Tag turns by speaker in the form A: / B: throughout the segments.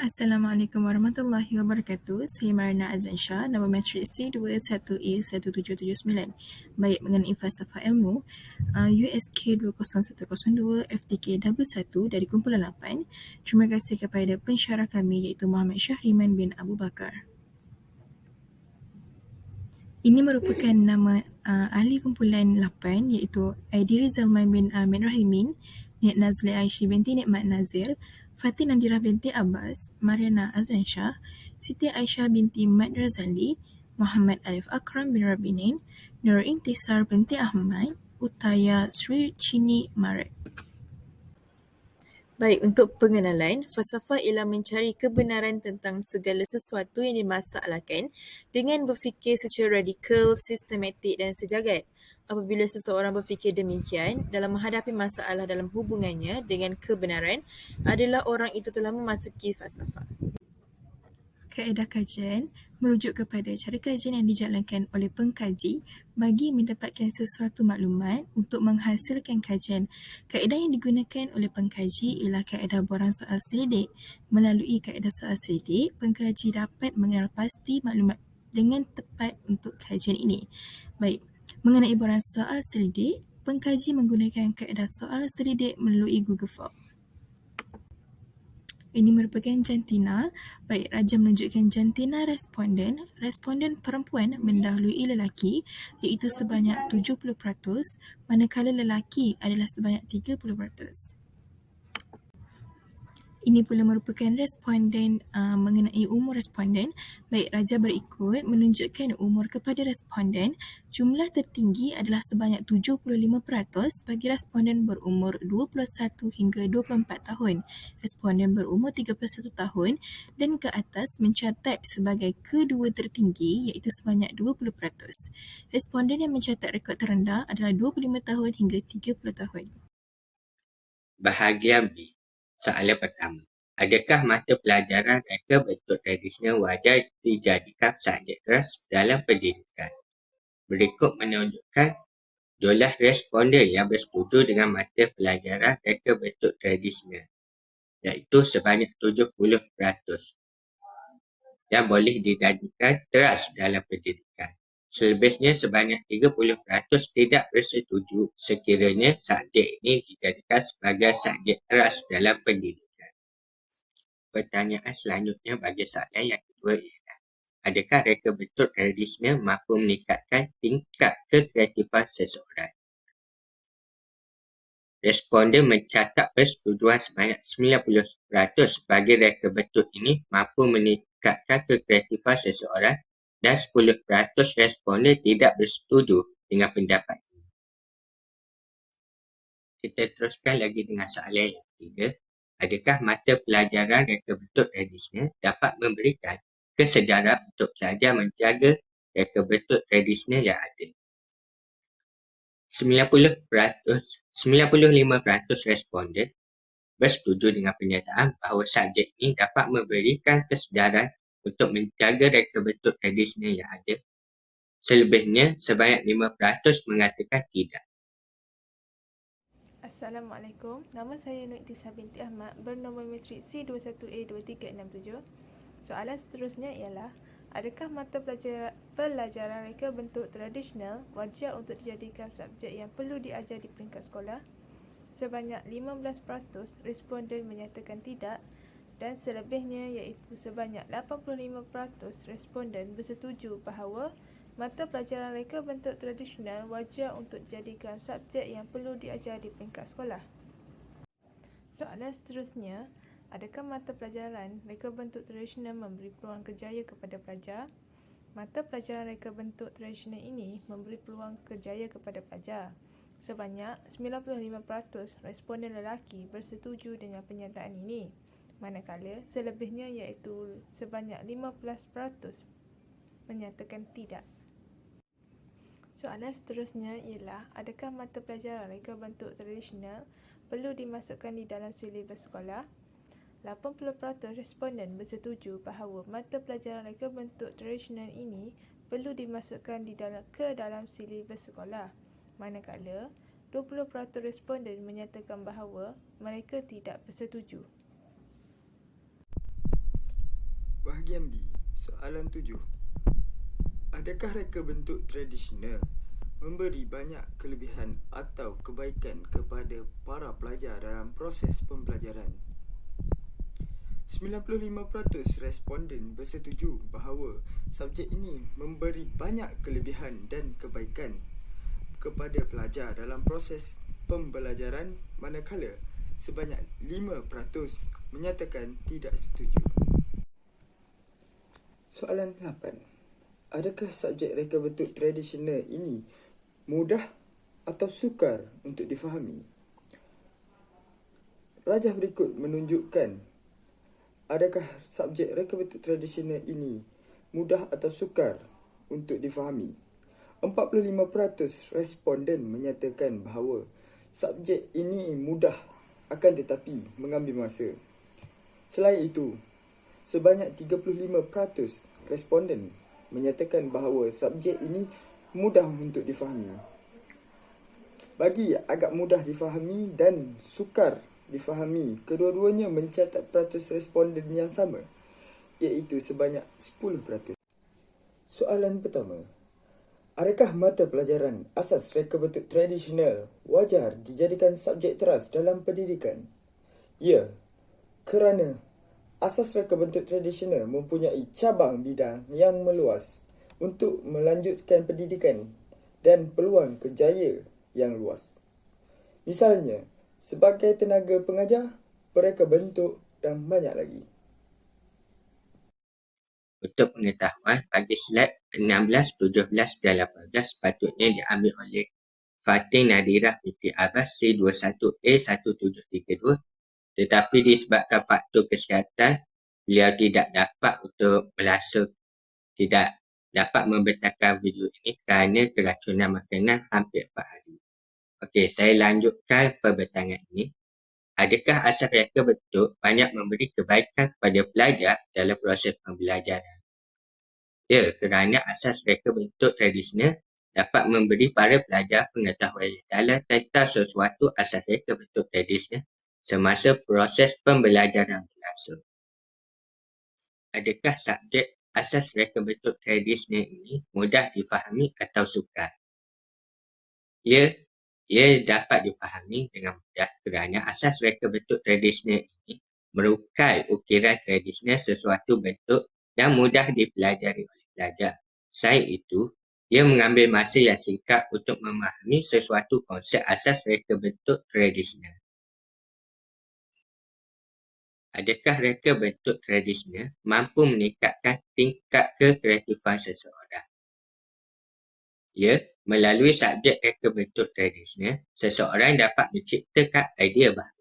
A: Assalamualaikum warahmatullahi wabarakatuh. Saya Marina Azan Shah, nama matrik C21A1779. Baik, mengenai falsafah ilmu, USK 20102 FTK 11 dari kumpulan 8. Terima kasih kepada pensyarah kami iaitu Muhammad Syahriman bin Abu Bakar. Ini merupakan nama ahli kumpulan 8 iaitu Aidiri Zalman bin Amin Rahimin, Nik Nazli Aishi binti Nikmat Nazir, Fatin Nadira binti Abbas, Mariana Azan Shah, Siti Aisyah binti Mat Razali, Muhammad Alif Akram bin Rabinin, Nur Intisar binti Ahmad, Utaya Sri Chini Maret. Baik, untuk pengenalan, falsafah ialah mencari kebenaran tentang segala sesuatu yang dimasalahkan dengan berfikir secara radikal, sistematik dan sejagat. Apabila seseorang berfikir demikian dalam menghadapi masalah dalam hubungannya dengan kebenaran, adalah orang itu telah memasuki falsafah. Kaedah kajian merujuk kepada cara kajian yang dijalankan oleh pengkaji bagi mendapatkan sesuatu maklumat untuk menghasilkan kajian. Kaedah yang digunakan oleh pengkaji ialah kaedah borang soal selidik. Melalui kaedah soal selidik, pengkaji dapat mengenal pasti maklumat dengan tepat untuk kajian ini. Baik, mengenai borang soal selidik, pengkaji menggunakan kaedah soal selidik melalui Google Form. Ini merupakan jantina. Baik, Raja menunjukkan jantina responden. Responden perempuan mendahului lelaki iaitu sebanyak 70%, manakala lelaki adalah sebanyak 30%. Ini pula merupakan responden mengenai umur responden. Baik, Raja berikut menunjukkan umur kepada responden. Jumlah tertinggi adalah sebanyak 75% bagi responden berumur 21 hingga 24 tahun. Responden berumur 31 tahun dan ke atas mencatat sebagai kedua tertinggi iaitu sebanyak 20%. Responden yang mencatat rekod terendah adalah 25 tahun hingga 30 tahun.
B: Bahagian B. Soalan pertama. Adakah mata pelajaran reka bentuk tradisional wajar dijadikan subjek keras dalam pendidikan? Berikut menunjukkan jumlah responden yang bersetuju dengan mata pelajaran reka bentuk tradisional, iaitu sebanyak 70%, yang boleh dijadikan teras dalam pendidikan. Selebihnya sebanyak 30% tidak bersetuju sekiranya subjek ini dijadikan sebagai subjek keras dalam pendidikan. Pertanyaan selanjutnya bagi soalan yang kedua ialah, adakah reka bentuk tradisional mampu meningkatkan tingkat kekreatifan seseorang? Responden mencatat persetujuan sebanyak 90% bagi reka bentuk ini mampu meningkatkan kekreatifan seseorang dan 10% responden tidak bersetuju dengan pendapat ini. Kita teruskan lagi dengan soalan yang ketiga. Adakah mata pelajaran reka bentuk tradisional dapat memberikan kesedaran untuk pelajar menjaga reka bentuk tradisional yang ada? 95% responden bersetuju dengan pernyataan bahawa subjek ini dapat memberikan kesedaran untuk menjaga reka bentuk tradisional yang ada. Selebihnya, sebanyak 5% mengatakan tidak.
C: Assalamualaikum, nama saya Nur Intisar binti Ahmad, bernombor matrik C21A2367. Soalan seterusnya ialah, adakah mata pelajaran reka bentuk tradisional wajar untuk dijadikan subjek yang perlu diajar di peringkat sekolah? Sebanyak 15% responden menyatakan tidak dan selebihnya iaitu sebanyak 85% responden bersetuju bahawa mata pelajaran reka bentuk tradisional wajar untuk dijadikan subjek yang perlu diajar di peringkat sekolah. Soalan seterusnya, adakah mata pelajaran reka bentuk tradisional memberi peluang kerjaya kepada pelajar? Mata pelajaran reka bentuk tradisional ini memberi peluang kerjaya kepada pelajar. Sebanyak 95% responden lelaki bersetuju dengan pernyataan ini, manakala selebihnya iaitu sebanyak 15% menyatakan tidak. Soalan seterusnya ialah, adakah mata pelajaran reka bentuk tradisional perlu dimasukkan di dalam silibus sekolah? 80% responden bersetuju bahawa mata pelajaran reka bentuk tradisional ini perlu dimasukkan ke dalam silibus sekolah, manakala 20% responden menyatakan bahawa mereka tidak bersetuju.
D: Bahagian B, soalan 7. Adakah reka bentuk tradisional memberi banyak kelebihan atau kebaikan kepada para pelajar dalam proses pembelajaran? 95% responden bersetuju bahawa subjek ini memberi banyak kelebihan dan kebaikan kepada pelajar dalam proses pembelajaran, manakala sebanyak 5% menyatakan tidak setuju. Soalan 8. Adakah subjek reka bentuk tradisional ini mudah atau sukar untuk difahami? Rajah berikut menunjukkan adakah subjek reka bentuk tradisional ini mudah atau sukar untuk difahami. 45% responden menyatakan bahawa subjek ini mudah akan tetapi mengambil masa. Selain itu, sebanyak 35% responden menyatakan bahawa subjek ini mudah untuk difahami. Bagi agak mudah difahami dan sukar difahami, kedua-duanya mencatat peratus responden yang sama, iaitu sebanyak 10%. Soalan pertama. Adakah mata pelajaran asas reka bentuk tradisional wajar dijadikan subjek teras dalam pendidikan? Ya, kerana asas reka bentuk tradisional mempunyai cabang bidang yang meluas untuk melanjutkan pendidikan dan peluang kerjaya yang luas. Misalnya, sebagai tenaga pengajar, pereka bentuk dan banyak lagi.
B: Untuk pengetahuan, bagi slide 16, 17 dan 18 sepatutnya diambil oleh Fatin Nadirah binti Abbas C21A1732, tetapi disebabkan faktor kesihatan, beliau tidak dapat tidak dapat membentangkan video ini kerana keracunan makanan hampir 4 hari. Okey, saya lanjutkan pembentangan ini. Adakah asas reka bentuk banyak memberi kebaikan kepada pelajar dalam proses pembelajaran? Ya, kerana asas reka bentuk tradisional dapat memberi para pelajar pengetahuan yang dalam tentang sesuatu asas reka bentuk tradisional semasa proses pembelajaran berlangsung. Adakah subjek asas reka bentuk tradisional ini mudah difahami atau sukar? Ya, ia dapat difahami dengan mudah kerana asas reka bentuk tradisional ini merukai ukiran tradisional sesuatu bentuk dan mudah dipelajari oleh pelajar. Selain itu, ia mengambil masa yang singkat untuk memahami sesuatu konsep asas reka bentuk tradisional. Adakah reka bentuk tradisional mampu meningkatkan tingkat kekreatifan seseorang? Ya, melalui subjek reka bentuk tradisional, seseorang dapat menciptakan idea baru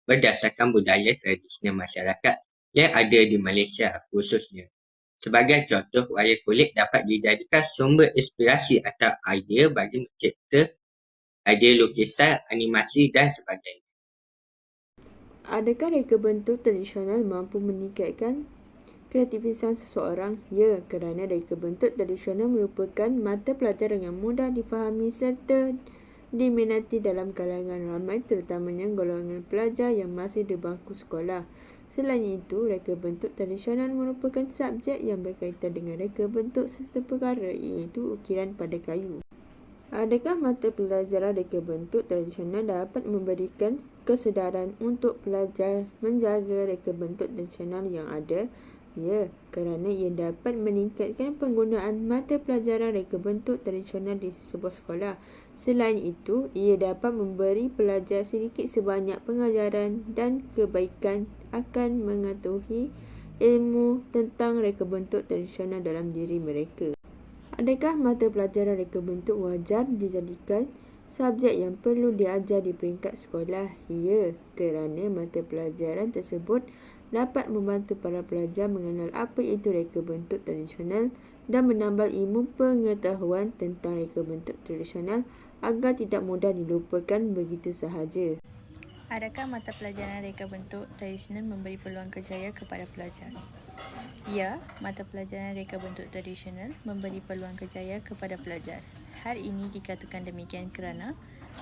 B: berdasarkan budaya tradisional masyarakat yang ada di Malaysia khususnya. Sebagai contoh, wayang kulit dapat dijadikan sumber inspirasi atau idea bagi mencipta idea lukisan, animasi dan sebagainya.
E: Adakah reka bentuk tradisional mampu meningkatkan kreativitas seseorang? Ya, kerana reka bentuk tradisional merupakan mata pelajaran yang mudah difahami serta diminati dalam kalangan ramai, terutamanya golongan pelajar yang masih di bangku sekolah. Selain itu, reka bentuk tradisional merupakan subjek yang berkaitan dengan reka bentuk sesuatu perkara, iaitu ukiran pada kayu. Adakah mata pelajaran reka bentuk tradisional dapat memberikan kesedaran untuk pelajar menjaga reka bentuk tradisional yang ada? Ya, kerana ia dapat meningkatkan penggunaan mata pelajaran reka bentuk tradisional di sebuah sekolah. Selain itu, ia dapat memberi pelajar sedikit sebanyak pengajaran dan kebaikan akan mengetahui ilmu tentang reka bentuk tradisional dalam diri mereka. Adakah mata pelajaran reka bentuk wajar dijadikan subjek yang perlu diajar di peringkat sekolah? Ya, kerana mata pelajaran tersebut dapat membantu para pelajar mengenal apa itu reka bentuk tradisional dan menambah ilmu pengetahuan tentang reka bentuk tradisional agar tidak mudah dilupakan begitu sahaja.
F: Adakah mata pelajaran reka bentuk tradisional memberi peluang kerjaya kepada pelajar? Ya, mata pelajaran reka bentuk tradisional memberi peluang kerjaya kepada pelajar. Hal ini dikatakan demikian kerana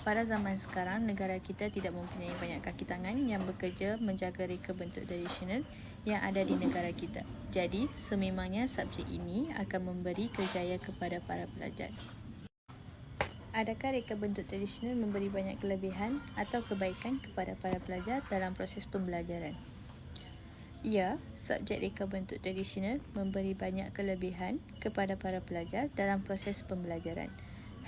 F: pada zaman sekarang negara kita tidak mempunyai banyak kaki tangan yang bekerja menjaga reka bentuk tradisional yang ada di negara kita. Jadi, sememangnya subjek ini akan memberi kerjaya kepada para pelajar. Adakah reka bentuk tradisional memberi banyak kelebihan atau kebaikan kepada para pelajar dalam proses pembelajaran? Ya, subjek reka bentuk tradisional memberi banyak kelebihan kepada para pelajar dalam proses pembelajaran.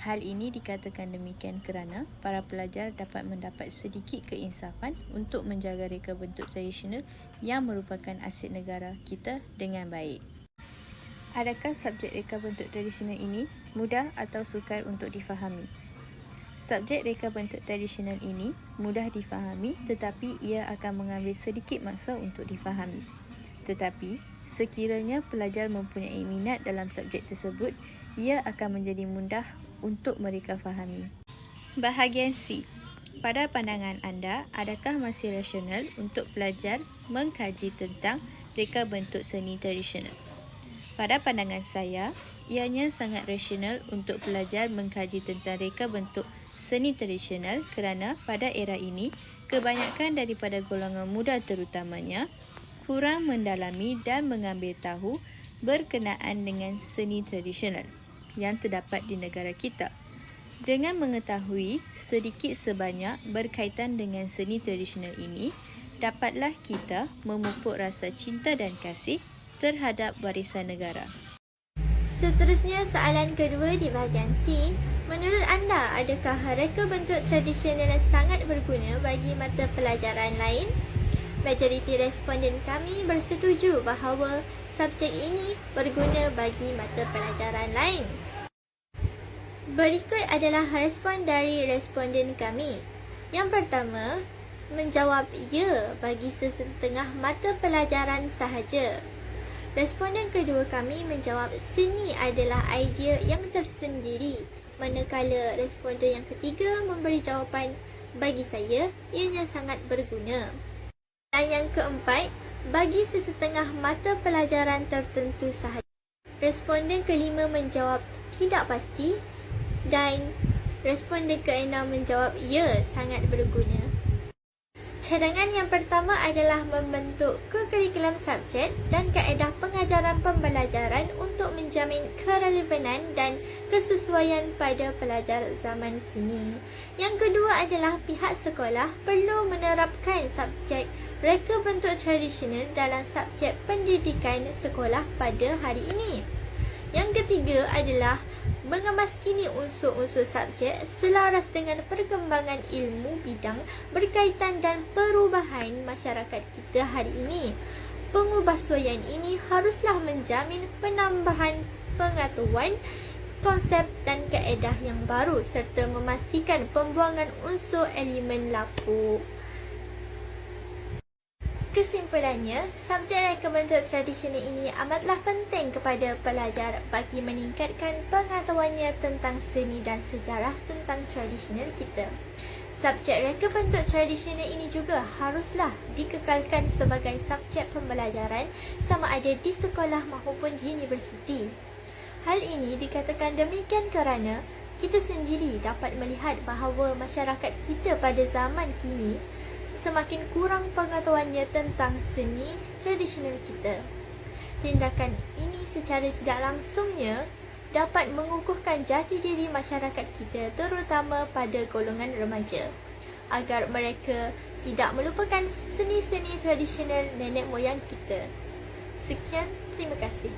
F: Hal ini dikatakan demikian kerana para pelajar dapat mendapat sedikit keinsafan untuk menjaga reka bentuk tradisional yang merupakan aset negara kita dengan baik. Adakah subjek reka bentuk tradisional ini mudah atau sukar untuk difahami? Subjek reka bentuk tradisional ini mudah difahami tetapi ia akan mengambil sedikit masa untuk difahami. Tetapi, sekiranya pelajar mempunyai minat dalam subjek tersebut, ia akan menjadi mudah untuk mereka fahami. Bahagian C. Pada pandangan anda, adakah masih rasional untuk pelajar mengkaji tentang reka bentuk seni tradisional? Pada pandangan saya, ianya sangat rasional untuk pelajar mengkaji tentang reka bentuk seni tradisional kerana pada era ini, kebanyakan daripada golongan muda terutamanya kurang mendalami dan mengambil tahu berkenaan dengan seni tradisional yang terdapat di negara kita. Dengan mengetahui sedikit sebanyak berkaitan dengan seni tradisional ini, dapatlah kita memupuk rasa cinta dan kasih terhadap warisan negara.
G: Seterusnya, soalan kedua di bahagian C. Menurut anda, adakah reka bentuk tradisional sangat berguna bagi mata pelajaran lain? Majoriti responden kami bersetuju bahawa subjek ini berguna bagi mata pelajaran lain. Berikut adalah respon dari responden kami. Yang pertama, menjawab ya bagi sesetengah mata pelajaran sahaja. Responden kedua kami menjawab seni adalah idea yang tersendiri, manakala responden yang ketiga memberi jawapan bagi saya ianya sangat berguna. Dan yang keempat, bagi sesetengah mata pelajaran tertentu sahaja. Responden kelima menjawab tidak pasti dan responden keenam menjawab ya, sangat berguna. Cadangan yang pertama adalah membentuk kurikulum subjek dan kaedah pengajaran pembelajaran untuk menjamin kerelevanan dan kesesuaian pada pelajar zaman kini. Yang kedua adalah pihak sekolah perlu menerapkan subjek reka bentuk tradisional dalam subjek pendidikan sekolah pada hari ini. Yang ketiga adalah mengemaskini unsur-unsur subjek selaras dengan perkembangan ilmu bidang berkaitan dan perubahan masyarakat kita hari ini. Pengubahsuaian ini haruslah menjamin penambahan pengetahuan, konsep dan kaedah yang baru serta memastikan pembuangan unsur elemen lapuk. Kesimpulannya, subjek reka bentuk tradisional ini amatlah penting kepada pelajar bagi meningkatkan pengetahuannya tentang seni dan sejarah tentang tradisional kita. Subjek reka bentuk tradisional ini juga haruslah dikekalkan sebagai subjek pembelajaran sama ada di sekolah maupun di universiti. Hal ini dikatakan demikian kerana kita sendiri dapat melihat bahawa masyarakat kita pada zaman kini semakin kurang pengetahuannya tentang seni tradisional kita. Tindakan ini secara tidak langsungnya dapat mengukuhkan jati diri masyarakat kita terutama pada golongan remaja agar mereka tidak melupakan seni-seni tradisional nenek moyang kita. Sekian, terima kasih.